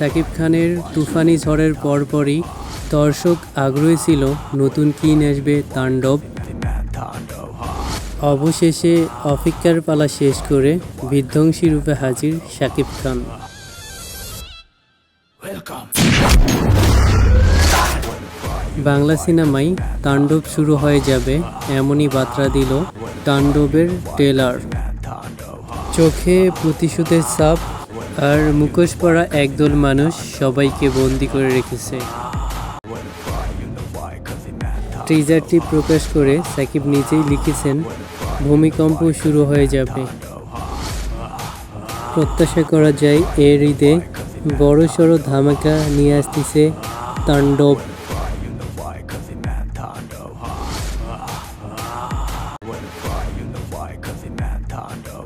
সাকিব খানের তুফানি ঝড়ের পরপরই দর্শক আগ্রহী ছিল নতুন কী আসবে তাণ্ডব। অবশেষে অপেক্ষার পালা শেষ করে বিধ্বংসী রূপে হাজির সাকিব খান। বাংলা সিনেমায় তাণ্ডব শুরু হয়ে যাবে এমনই বার্তা দিল তাণ্ডবের ট্রেলার। চোখে প্রতিশোধের ছাপ আর মুখোশ পরা একদল মানুষ সবাইকে বন্দি করে রেখেছে। টিজারটি প্রকাশ করে সাকিব নিজেই লিখেছেন, ভূমিকম্প শুরু হয়ে যাবে। প্রত্যাশা করা যায় এর ঈদে বড়সড় ধামাকা নিয়ে আসতেছে তাণ্ডব। Wouldn't fly, you know why, 'cause he mad Tondo.